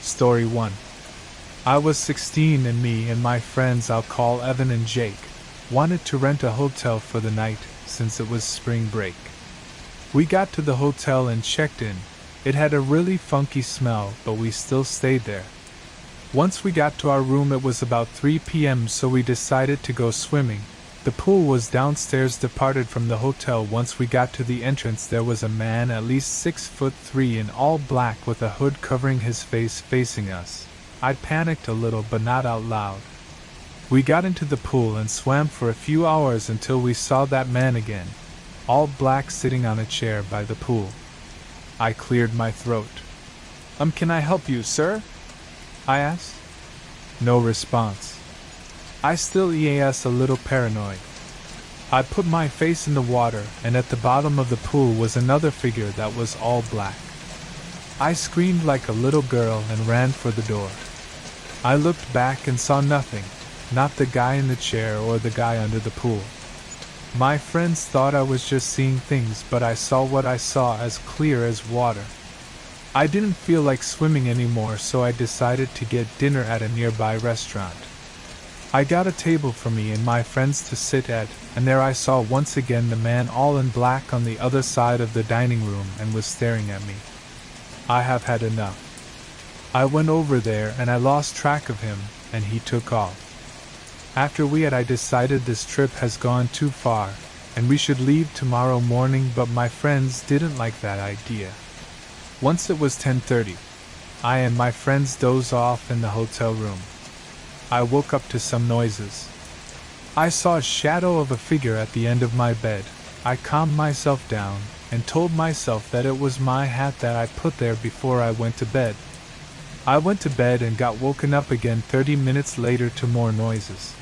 Story 1. I was 16 and me and my friends, I'll call Evan and Jake, wanted to rent a hotel for the night since it was spring break. We got to the hotel and checked in. It had a really funky smell, but we still stayed there. Once we got to our room it was about 3 p.m. so we decided to go swimming. The pool was downstairs. Departed from the hotel. Once we got to the entrance there was a man at least 6'3" in all black with a hood covering his face facing us. I panicked a little but not out loud. We got into the pool and swam for a few hours until we saw that man again, all black, sitting on a chair by the pool. I cleared my throat. Can I help you, sir?" I asked. No response. I still was a little paranoid. I put my face in the water, and at the bottom of the pool was another figure that was all black. I screamed like a little girl and ran for the door. I looked back and saw nothing, not the guy in the chair or the guy under the pool. My friends thought I was just seeing things, but I saw what I saw as clear as water. I didn't feel like swimming anymore, so I decided to get dinner at a nearby restaurant. I got a table for me and my friends to sit at, and there I saw once again the man all in black on the other side of the dining room and was staring at me. I have had enough. I went over there and I lost track of him, and he took off. After I decided this trip has gone too far, and we should leave tomorrow morning, but my friends didn't like that idea. Once it was 10:30. I and my friends dozed off in the hotel room. I woke up to some noises. I saw a shadow of a figure at the end of my bed. I calmed myself down and told myself that it was my hat that I put there before I went to bed. I went to bed and got woken up again 30 minutes later to more noises.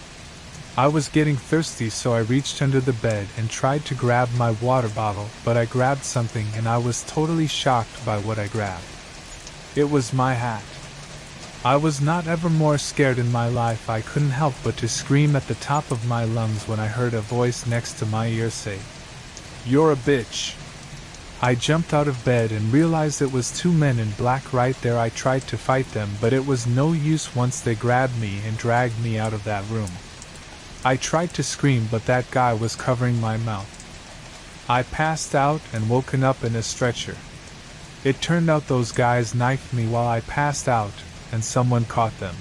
I was getting thirsty, so I reached under the bed and tried to grab my water bottle, but I grabbed something and I was totally shocked by what I grabbed. It was my hat. I was not ever more scared in my life. I couldn't help but to scream at the top of my lungs when I heard a voice next to my ear say, "You're a bitch." I jumped out of bed and realized it was two men in black right there. I tried to fight them, but it was no use once they grabbed me and dragged me out of that room. I tried to scream, but that guy was covering my mouth. I passed out and woken up in a stretcher. It turned out those guys knifed me while I passed out, and someone caught them.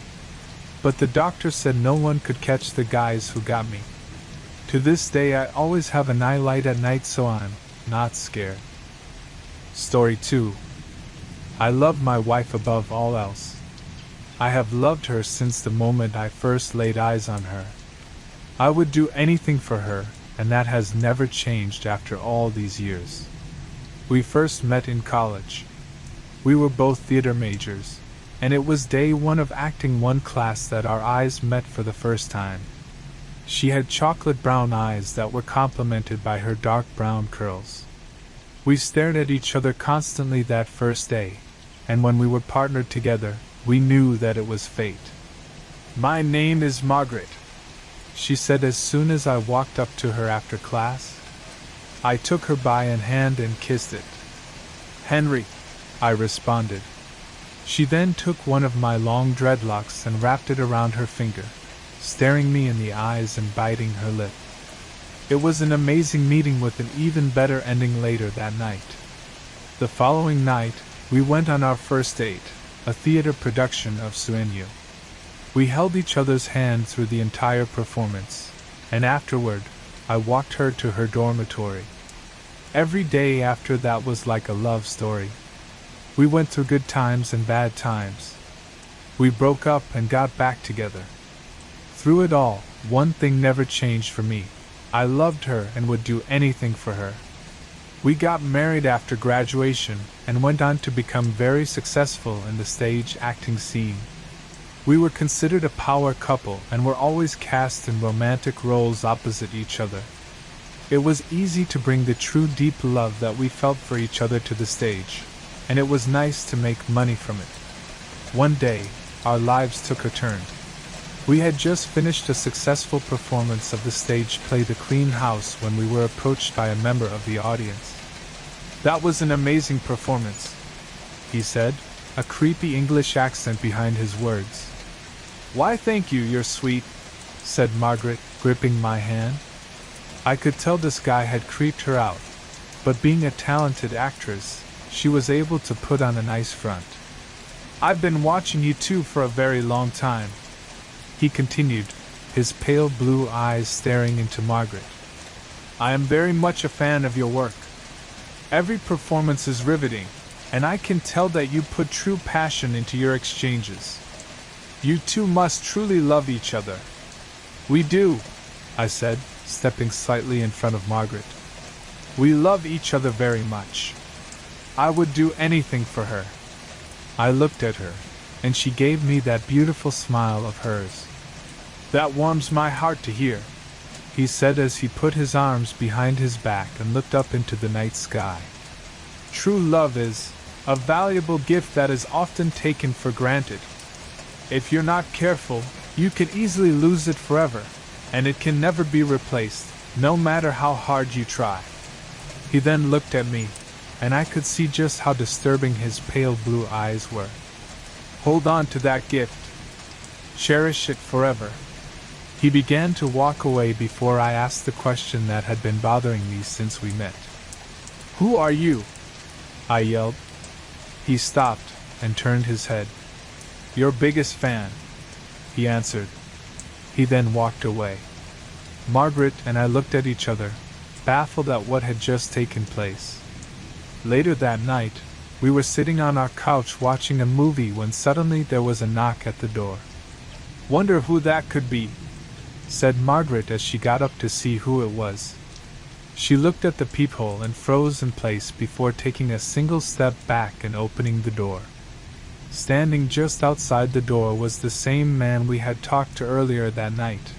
But the doctor said no one could catch the guys who got me. To this day I always have a nightlight at night, so I'm not scared. Story 2. I love my wife above all else. I have loved her since the moment I first laid eyes on her. I would do anything for her, and that has never changed after all these years. We first met in college. We were both theater majors, and it was day one of acting one class that our eyes met for the first time. She had chocolate brown eyes that were complemented by her dark brown curls. We stared at each other constantly that first day, and when we were partnered together, we knew that it was fate. "My name is Margaret," she said as soon as I walked up to her after class. I took her by an hand and kissed it. "Henry," I responded. She then took one of my long dreadlocks and wrapped it around her finger, staring me in the eyes and biting her lip. It was an amazing meeting with an even better ending later that night. The following night, we went on our first date, a theater production of Sueño. We held each other's hand through the entire performance, and afterward, I walked her to her dormitory. Every day after that was like a love story. We went through good times and bad times. We broke up and got back together. Through it all, one thing never changed for me. I loved her and would do anything for her. We got married after graduation and went on to become very successful in the stage acting scene. We were considered a power couple and were always cast in romantic roles opposite each other. It was easy to bring the true deep love that we felt for each other to the stage, and it was nice to make money from it. One day, our lives took a turn. We had just finished a successful performance of the stage play The Clean House when we were approached by a member of the audience. "That was an amazing performance," he said. a creepy English accent behind his words. "Why, thank you, you're sweet," said Margaret, gripping my hand. I could tell this guy had creeped her out, but being a talented actress, she was able to put on a nice front. "I've been watching you two for a very long time," he continued, his pale blue eyes staring into Margaret. "I am very much a fan of your work. Every performance is riveting, and I can tell that you put true passion into your exchanges. You two must truly love each other." "We do," I said, stepping slightly in front of Margaret. "We love each other very much. I would do anything for her." I looked at her, and she gave me that beautiful smile of hers. "That warms my heart to hear," he said as he put his arms behind his back and looked up into the night sky. "True love is a valuable gift that is often taken for granted. If you're not careful, you can easily lose it forever, and it can never be replaced, no matter how hard you try." He then looked at me, and I could see just how disturbing his pale blue eyes were. "Hold on to that gift. Cherish it forever." He began to walk away before I asked the question that had been bothering me since we met. "Who are you?" I yelled. He stopped and turned his head. "Your biggest fan," he answered. He then walked away. Margaret and I looked at each other, baffled at what had just taken place. Later that night, we were sitting on our couch watching a movie when suddenly there was a knock at the door. "Wonder who that could be," said Margaret as she got up to see who it was. She looked at the peephole and froze in place before taking a single step back and opening the door. Standing just outside the door was the same man we had talked to earlier that night.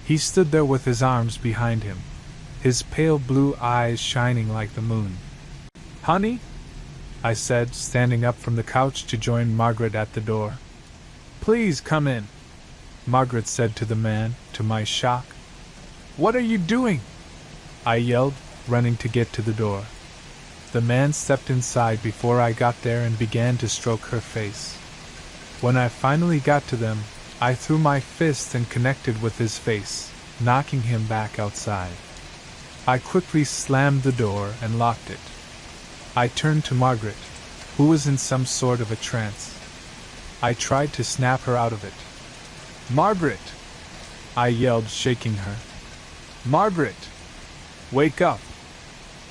He stood there with his arms behind him, his pale blue eyes shining like the moon. "Honey?" I said, standing up from the couch to join Margaret at the door. "Please come in," Margaret said to the man, to my shock. "What are you doing?" I yelled, running to get to the door. The man stepped inside before I got there and began to stroke her face. When I finally got to them, I threw my fist and connected with his face, knocking him back outside. I quickly slammed the door and locked it. I turned to Margaret, who was in some sort of a trance. I tried to snap her out of it. "Margaret!" I yelled, shaking her. "Margaret! Wake up!"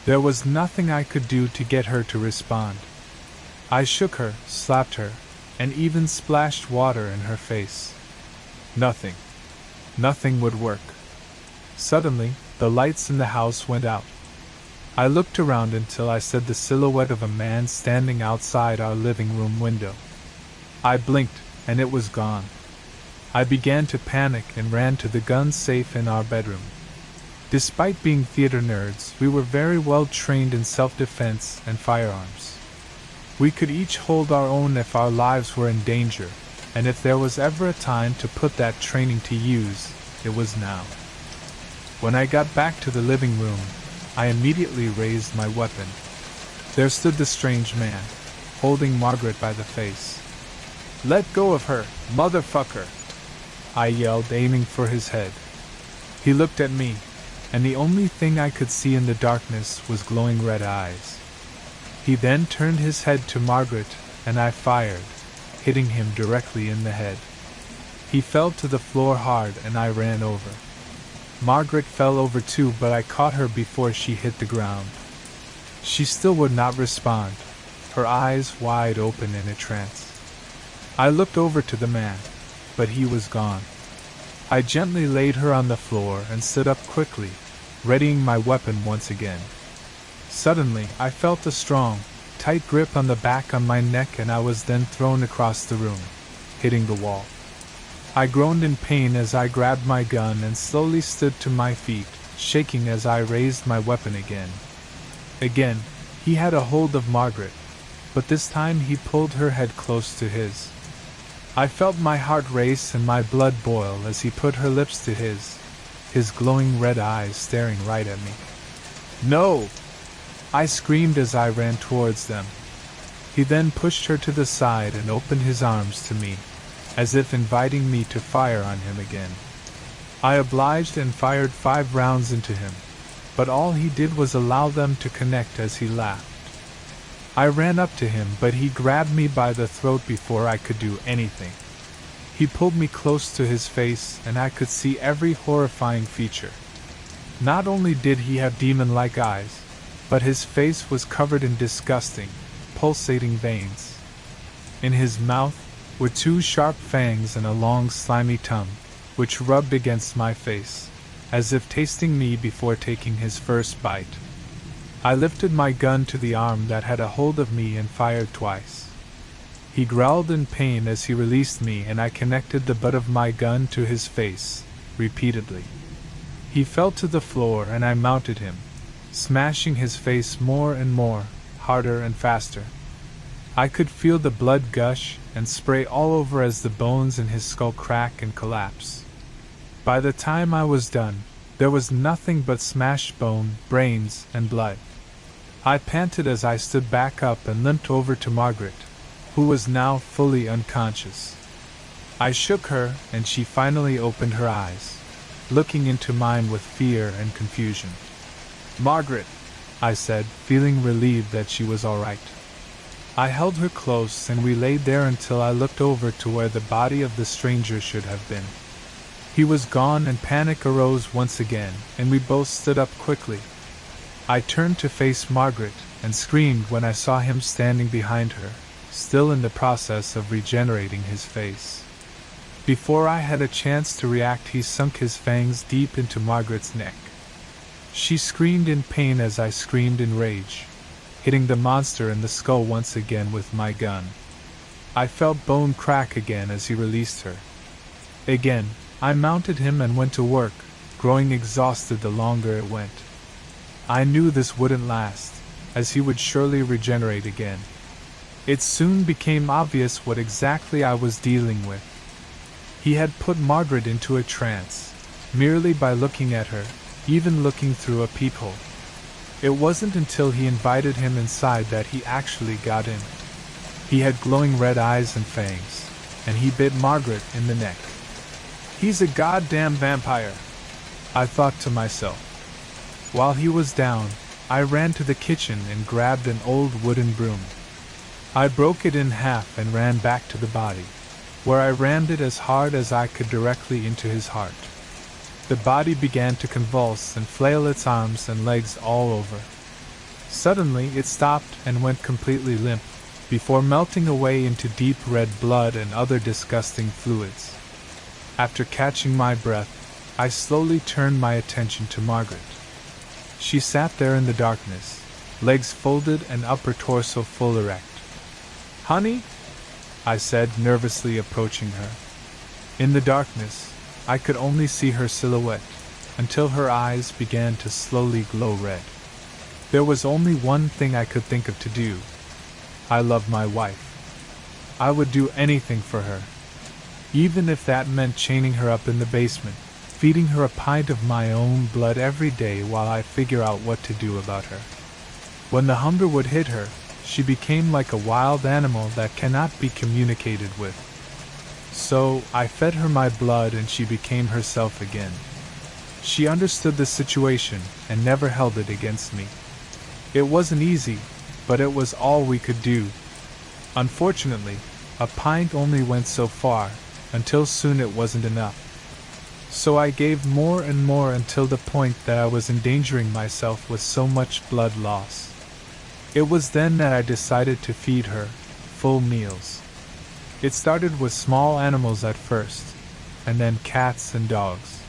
There was nothing I could do to get her to respond. I shook her, slapped her, and even splashed water in her face. Nothing. Nothing would work. Suddenly, the lights in the house went out. I looked around until I saw the silhouette of a man standing outside our living room window. I blinked, and it was gone. I began to panic and ran to the gun safe in our bedroom. Despite being theater nerds, we were very well trained in self-defense and firearms. We could each hold our own if our lives were in danger, and if there was ever a time to put that training to use, it was now. When I got back to the living room, I immediately raised my weapon. There stood the strange man, holding Margaret by the face. "Let go of her, motherfucker!" I yelled, aiming for his head. He looked at me, and the only thing I could see in the darkness was glowing red eyes. He then turned his head to Margaret, and I fired, hitting him directly in the head. He fell to the floor hard, and I ran over. Margaret fell over too, but I caught her before she hit the ground. She still would not respond, her eyes wide open in a trance. I looked over to the man, but he was gone. I gently laid her on the floor and stood up quickly, readying my weapon once again. Suddenly, I felt a strong, tight grip on the back of my neck, and I was then thrown across the room, hitting the wall. I groaned in pain as I grabbed my gun and slowly stood to my feet, shaking as I raised my weapon again. Again, he had a hold of Margaret, but this time he pulled her head close to his. I felt my heart race and my blood boil as he put her lips to his glowing red eyes staring right at me. "No!" I screamed as I ran towards them. He then pushed her to the side and opened his arms to me, as if inviting me to fire on him again. I obliged and fired 5 rounds into him, but all he did was allow them to connect as he laughed. I ran up to him, but he grabbed me by the throat before I could do anything. He pulled me close to his face, and I could see every horrifying feature. Not only did he have demon-like eyes, but his face was covered in disgusting, pulsating veins. In his mouth were 2 sharp fangs and a long slimy tongue, which rubbed against my face, as if tasting me before taking his first bite. I lifted my gun to the arm that had a hold of me and fired twice. He growled in pain as he released me, and I connected the butt of my gun to his face, repeatedly. He fell to the floor and I mounted him, smashing his face more and more, harder and faster. I could feel the blood gush and spray all over as the bones in his skull crack and collapse. By the time I was done, there was nothing but smashed bone, brains, and blood. I panted as I stood back up and limped over to Margaret, who was now fully unconscious. I shook her, and she finally opened her eyes, looking into mine with fear and confusion. "Margaret," I said, feeling relieved that she was all right. I held her close, and we laid there until I looked over to where the body of the stranger should have been. He was gone, and panic arose once again, and we both stood up quickly. I turned to face Margaret, and screamed when I saw him standing behind her, still in the process of regenerating his face. Before I had a chance to react, he sunk his fangs deep into Margaret's neck. She screamed in pain as I screamed in rage, hitting the monster in the skull once again with my gun. I felt bone crack again as he released her. Again, I mounted him and went to work, growing exhausted the longer it went. I knew this wouldn't last, as he would surely regenerate again. It soon became obvious what exactly I was dealing with. He had put Margaret into a trance, merely by looking at her, even looking through a peephole. It wasn't until he invited him inside that he actually got in. He had glowing red eyes and fangs, and he bit Margaret in the neck. "He's a goddamn vampire," I thought to myself. While he was down, I ran to the kitchen and grabbed an old wooden broom. I broke it in half and ran back to the body, where I rammed it as hard as I could directly into his heart. The body began to convulse and flail its arms and legs all over. Suddenly it stopped and went completely limp, before melting away into deep red blood and other disgusting fluids. After catching my breath, I slowly turned my attention to Margaret. She sat there in the darkness, legs folded and upper torso full erect. "Honey?" I said, nervously approaching her. In the darkness, I could only see her silhouette, until her eyes began to slowly glow red. There was only one thing I could think of to do. I loved my wife. I would do anything for her, even if that meant chaining her up in the basement, feeding her a pint of my own blood every day while I figure out what to do about her. When the hunger would hit her, she became like a wild animal that cannot be communicated with. So, I fed her my blood and she became herself again. She understood the situation and never held it against me. It wasn't easy, but it was all we could do. Unfortunately, a pint only went so far, until soon it wasn't enough. So I gave more and more until the point that I was endangering myself with so much blood loss. It was then that I decided to feed her full meals. It started with small animals at first, and then cats and dogs.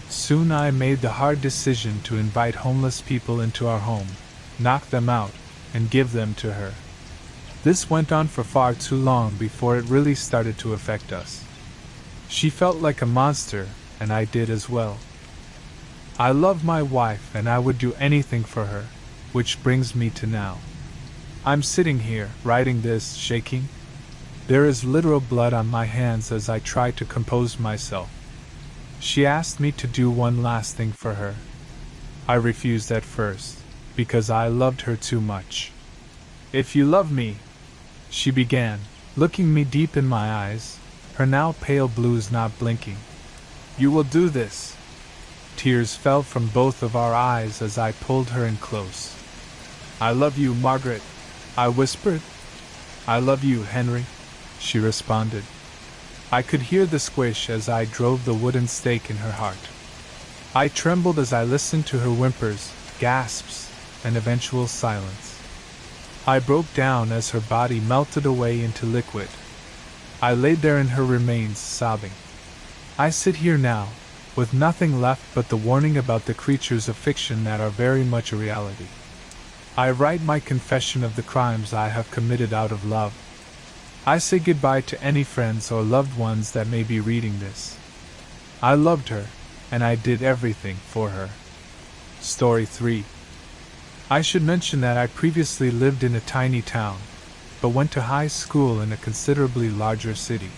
Soon I made the hard decision to invite homeless people into our home, knock them out, and give them to her. This went on for far too long before it really started to affect us. She felt like a monster, and I did as well. I love my wife and I would do anything for her, which brings me to now. I'm sitting here, writing this, shaking. There is literal blood on my hands as I try to compose myself. She asked me to do one last thing for her. I refused at first, because I loved her too much. "If you love me," she began, looking me deep in my eyes, her now pale blues not blinking. You will do this. Tears fell from both of our eyes as I pulled her in close. I love you, Margaret, I whispered. I love you, Henry, she responded. I could hear the squish as I drove the wooden stake in her heart. I trembled as I listened to her whimpers, gasps, and eventual silence. I broke down as her body melted away into liquid. I laid there in her remains, sobbing. I sit here now, with nothing left but the warning about the creatures of fiction that are very much a reality. I write my confession of the crimes I have committed out of love. I say goodbye to any friends or loved ones that may be reading this. I loved her, and I did everything for her. Story 3. I should mention that I previously lived in a tiny town, but went to high school in a considerably larger city.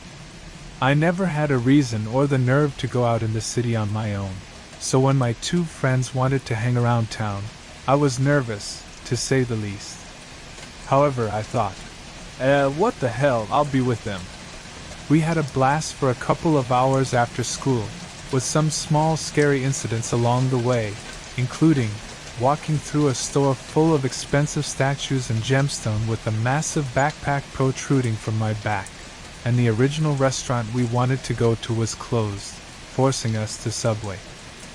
I never had a reason or the nerve to go out in the city on my own, so when my two friends wanted to hang around town, I was nervous, to say the least. However, I thought, what the hell, I'll be with them. We had a blast for a couple of hours after school, with some small scary incidents along the way, including walking through a store full of expensive statues and gemstones with a massive backpack protruding from my back, and the original restaurant we wanted to go to was closed, forcing us to Subway.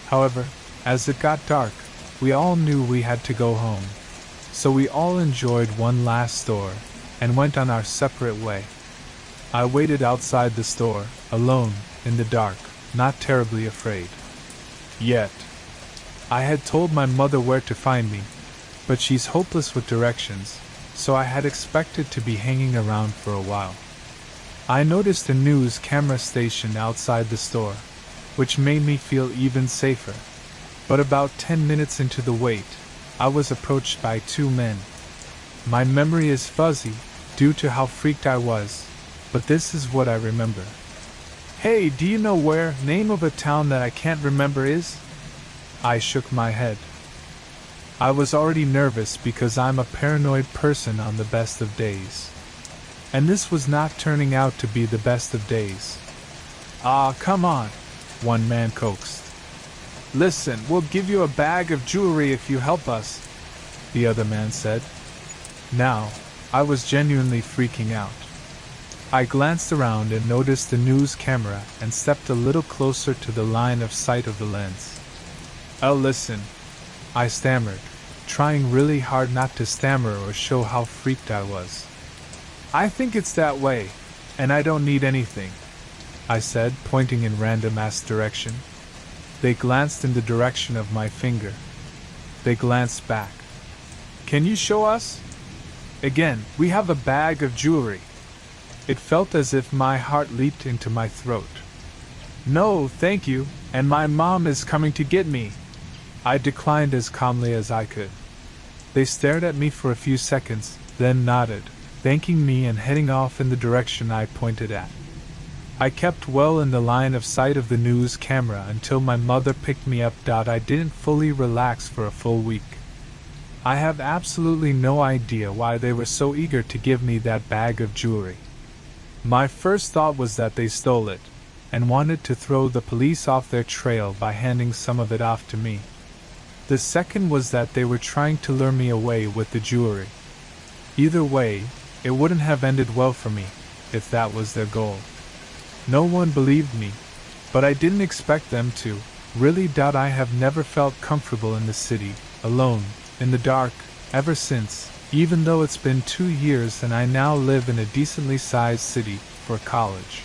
However, as it got dark, we all knew we had to go home, so we all enjoyed one last store, and went on our separate way. I waited outside the store, alone, in the dark, not terribly afraid. Yet, I had told my mother where to find me, but she's hopeless with directions, so I had expected to be hanging around for a while. I noticed a news camera station outside the store, which made me feel even safer. But about 10 minutes into the wait, I was approached by two men. My memory is fuzzy, due to how freaked I was, but this is what I remember. Hey, do you know where name of a town that I can't remember is? I shook my head. I was already nervous because I'm a paranoid person on the best of days. And this was not turning out to be the best of days. Ah, come on, one man coaxed. Listen, we'll give you a bag of jewelry if you help us, the other man said. Now, I was genuinely freaking out. I glanced around and noticed the news camera and stepped a little closer to the line of sight of the lens. Oh, listen, I stammered, trying really hard not to stammer or show how freaked I was. I think it's that way, and I don't need anything, I said, pointing in random-ass direction. They glanced in the direction of my finger. They glanced back. Can you show us? Again, we have a bag of jewelry. It felt as if my heart leaped into my throat. No, thank you, and my mom is coming to get me. I declined as calmly as I could. They stared at me for a few seconds, then nodded, thanking me and heading off in the direction I pointed at. I kept well in the line of sight of the news camera until my mother picked me up. I didn't fully relax for a full week. I have absolutely no idea why they were so eager to give me that bag of jewelry. My first thought was that they stole it, and wanted to throw the police off their trail by handing some of it off to me. The second was that they were trying to lure me away with the jewelry. Either way, it wouldn't have ended well for me, if that was their goal. No one believed me, but I didn't expect them to. Really, I have never felt comfortable in the city, alone, in the dark, ever since, even though it's been 2 years and I now live in a decently sized city, for college.